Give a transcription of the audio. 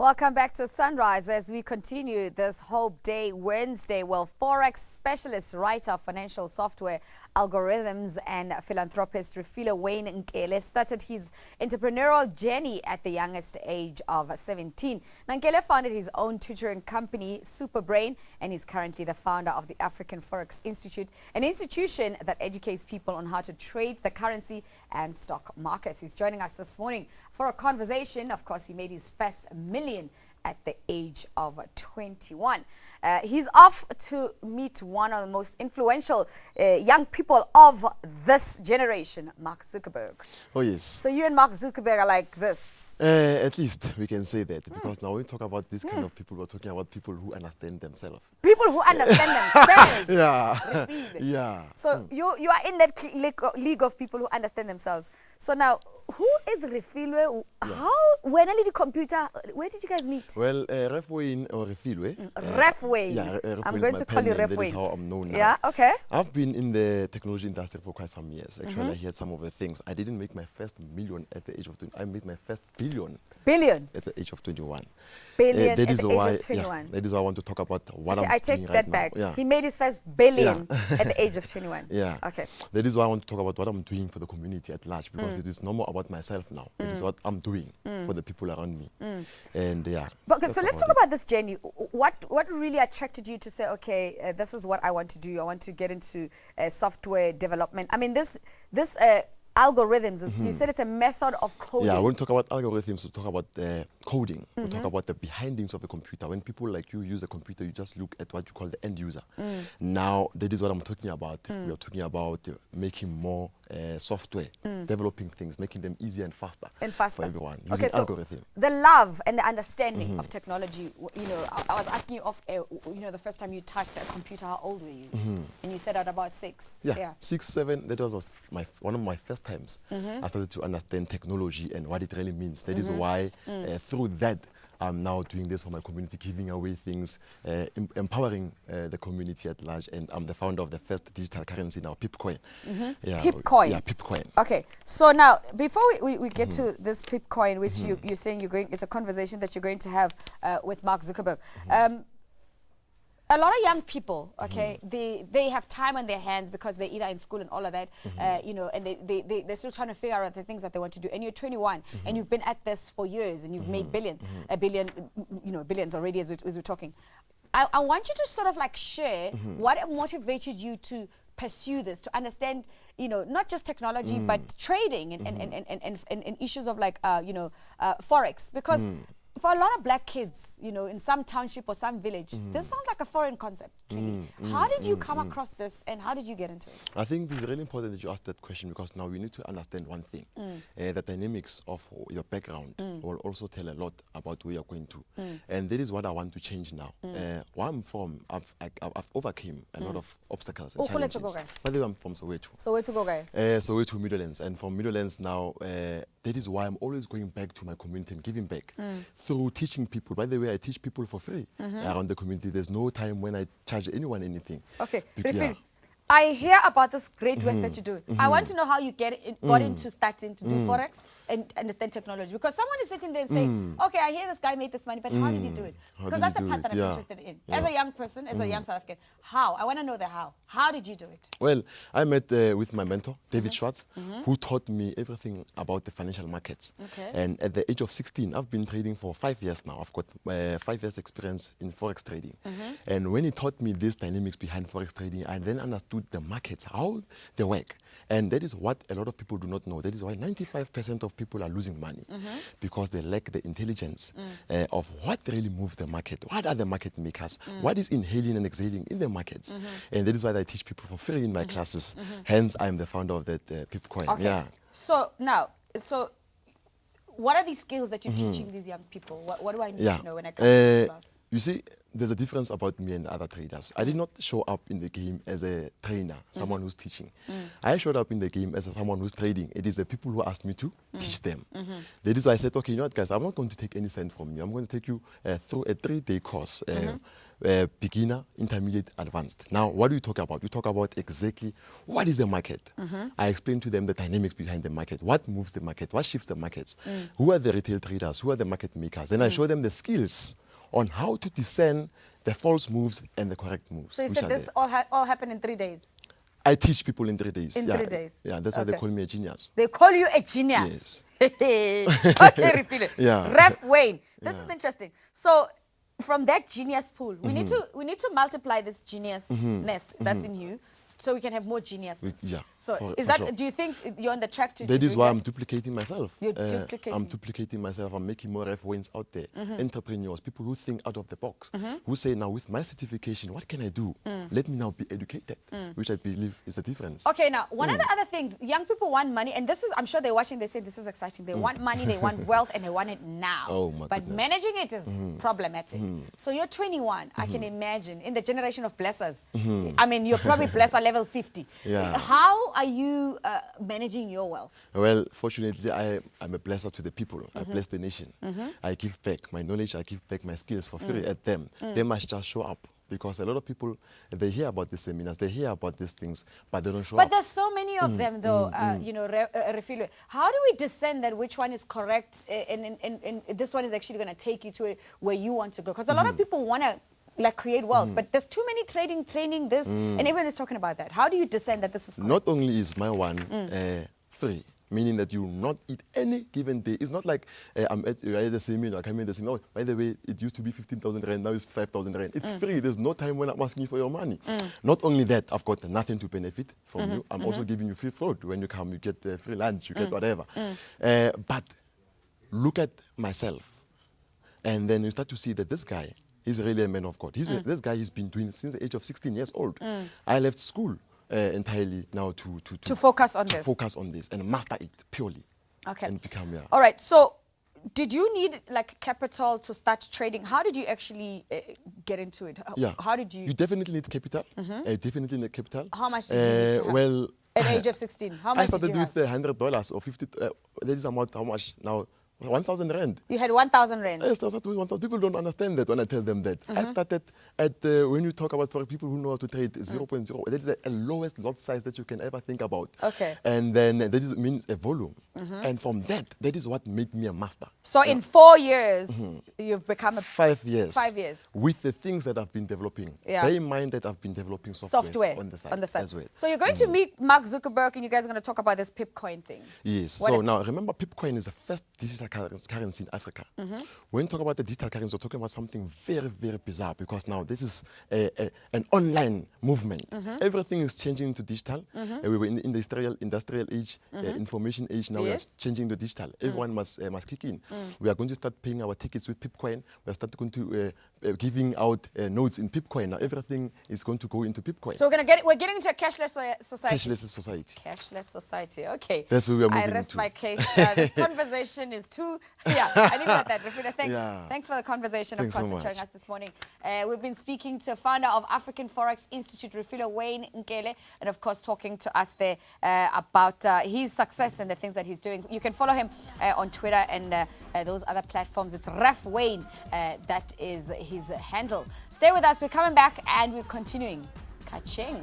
Welcome back to Sunrise as we continue this Hope Day Wednesday. Well, Forex specialist, writer, financial software, algorithms and philanthropist Refilwe Wayne Nkele started his entrepreneurial journey at the youngest age of 17. Nkele founded his own tutoring company, Superbrain, and is currently the founder of the African Forex Institute, an institution that educates people on how to trade the currency and stock markets. He's joining us this morning for a conversation. Of course, he made his first million at the age of 21. He's off to meet one of the most influential young people of this generation, Mark Zuckerberg. Oh, yes. So you and Mark Zuckerberg are like this. At least we can say that, because now when we talk about this kind of people, we're talking about people who understand themselves. People who understand themselves. Yeah. Yeah. So you are in that league of people who understand themselves. So now, who is Refilwe? How, when I did the computer, where did you guys meet? Well, Ref Wayne or Refilwe. Ref Wayne. Yeah, I'm going to call you Ref That Wayne. is how I'm known now. Yeah, okay. I've been in the technology industry for quite some years. Actually, I heard some of the things. I didn't make my first million at the age of 20. I made my first billion. Billion? At the age of 21. Billion at the age why, of 21. Yeah, that is why I want to talk about what Okay, I'm I take doing that right back. now. Yeah. He made his first billion at the age of 21. Yeah. Okay. That is why I want to talk about what I'm doing for the community at large, because it is no more about myself now. It is what I'm doing for the people around me. And yeah. But okay, so let's talk about this journey. What really attracted you to say, okay, this is what I want to do. I want to get into software development. I mean, this algorithms, you said it's a method of coding. Yeah, when we talk about algorithms, we talk about coding. We talk about the behindings of the computer. When people like you use a computer, you just look at what you call the end user. Now, that is what I'm talking about. We are talking about making more software, developing things, making them easier and faster for everyone, using algorithm. The love and the understanding of technology, you know, I was asking you off air, you know, the first time you touched a computer, how old were you? And you said at about 6. Yeah, 6, 7, that was one of my first times. I started to understand technology and what it really means. That is why through that, I'm now doing this for my community, giving away things, empowering the community at large, and I'm the founder of the first digital currency now, Pipcoin. Yeah, Pipcoin? Yeah, Pipcoin. Okay, so now, before we get to this Pipcoin, which you're saying it's a conversation that you're going to have with Mark Zuckerberg. A lot of young people, okay, they have time on their hands because they're either in school and all of that, you know, and they're still trying to figure out the things that they want to do. And you're 21, and you've been at this for years, and you've made billions, you know, billions already as we're talking. I want you to sort of like share what motivated you to pursue this, to understand, you know, not just technology, but trading and issues of like, you know, Forex. Because for a lot of black kids, you know, in some township or some village, this sounds like a foreign concept to me. How did you come across this, and how did you get into it? I think it's really important that you ask that question, because now we need to understand one thing. The dynamics of your background will also tell a lot about where you're going to. And that is what I want to change now. Where I'm from, I've overcame a lot of obstacles and challenges. By the way, I'm from Soweto. Soweto, Middlelands. And from Middlelands now, that is why I'm always going back to my community and giving back through teaching people. By the way, I teach people for free around the community. There's no time when I charge anyone anything. Okay, I hear about this great work that you do. I want to know how you got into starting to do Forex and understand technology. Because someone is sitting there and saying, okay, I hear this guy made this money, but how did he do it? Because that's the part that I'm interested in. As a young person, as a young South African, how? I want to know the how. How did you do it? Well, I met with my mentor, David Schwartz, who taught me everything about the financial markets. And at the age of 16, I've been trading for 5 years now. I've got 5 years experience in Forex trading. And when he taught me these dynamics behind Forex trading, I then understood the markets, how they work. And that is what a lot of people do not know. That is why 95% of people are losing money, because they lack the intelligence of what really moves the market. What are the market makers? What is inhaling and exhaling in the markets? And that is why I teach people for free in my classes. Hence, I'm the founder of that Pipcoin. Okay. Yeah. So now, what are these skills that you're teaching these young people? What do I need to know when I come to class? You see, there's a difference about me and other traders. I did not show up in the game as a trainer, someone who's teaching. I showed up in the game as someone who's trading. It is the people who asked me to teach them. That is why I said, okay, you know what, guys, I'm not going to take any cent from you. I'm going to take you through a 3-day course. Beginner, intermediate, advanced. Now, what do you talk about? We talk about exactly what is the market. I explain to them the dynamics behind the market, what moves the market, what shifts the markets, who are the retail traders, who are the market makers. And I show them the skills on how to discern the false moves and the correct moves. So you said this all happened in 3 days? I teach people in 3 days. In 3 days? Yeah, that's why they call me a genius. They call you a genius? Yes. Okay, repeat it. Yeah. Ref Wayne. This is interesting. So from that genius pool, we need to multiply this geniusness that's in you, so we can have more geniuses. Yeah. So sure. do you think you're on the track to? That is why I'm duplicating myself. You're duplicating. I'm duplicating myself. I'm making more Ref Waynes out there. Entrepreneurs, people who think out of the box, who say, now with my certification, what can I do? Let me now be educated, which I believe is the difference. Okay, now one of the other things, young people want money, and this is, I'm sure they're watching, they say this is exciting. They want money, they want wealth, and they want it now. Oh my But goodness. managing it is problematic. So you're 21. I can imagine in the generation of blessers. I mean, you're probably blesser level 50. Yeah. How are you managing your wealth? Well, fortunately, I'm a blesser to the people. I bless the nation. I give back my knowledge, I give back my skills for free at them. They must just show up. Because a lot of people, they hear about the seminars, they hear about these things, but they don't show up. But there's so many of them, though, you know, Refilwe. How do we discern that which one is correct and this one is actually going to take you to where you want to go? Because a lot of people want to like create wealth, but there's too many training this, and everyone is talking about that. How do you discern that this is correct? Not only is my one free, meaning that you will not eat any given day. It's not like I'm at the seminar, I come in the seminar. Oh, by the way, it used to be 15,000 rand, now it's 5,000 rand. It's free. There's no time when I'm asking you for your money. Not only that, I've got nothing to benefit from you. I'm also giving you free food. When you come, you get free lunch, you get whatever. But look at myself, and then you start to see that this guy is really a man of God. This guy has been doing it since the age of 16 years old. I left school entirely now to focus on this. Focus on this and master it purely. Okay. And become, yeah. All right. So, did you need like capital to start trading? How did you actually get into it? How did you? You definitely need capital. Definitely need capital. How much did you need to have? Well, at the age of 16, how much I started did you with $100 or 50. That is amount how much now? 1,000 rand. You had 1,000 rand. Yes, I started with 1,000. People don't understand that when I tell them that. I started at, when you talk about for people who know how to trade, 0.0. That is the lowest lot size that you can ever think about. Okay. And then that is, means a volume. And from that is what made me a master. So in 4 years, you've become a... 5 years. 5 years. With the things that I've been developing. Yeah. Bear in mind that I've been developing software on the side as well. So you're going to meet Mark Zuckerberg and you guys are going to talk about this Pipcoin thing. Yes. So now remember, Pipcoin is the first digital currency in Africa. When you talk about the digital currency, we're talking about something very, very bizarre because now this is an online movement. Everything is changing to digital. We were in the industrial age, information age. Now we are changing to digital. Everyone must kick in. We are going to start paying our tickets with Pipcoin. We are starting to giving out notes in Pipcoin. Now everything is going to go into Pipcoin. So we're getting into a cashless society. Cashless society. Cashless society. Okay. That's where we are moving I rest into. my case. This conversation is too. Yeah, I didn't want that. Refilwe, thanks for the conversation, of course, for joining us this morning. We've been speaking to founder of African Forex Institute, Refilwe Wayne Nkele, and of course talking to us there about his success and the things that he's doing. You can follow him on Twitter and those other platforms. It's Ref Wayne. That is his handle. Stay with us. We're coming back and we're continuing. Ka-ching.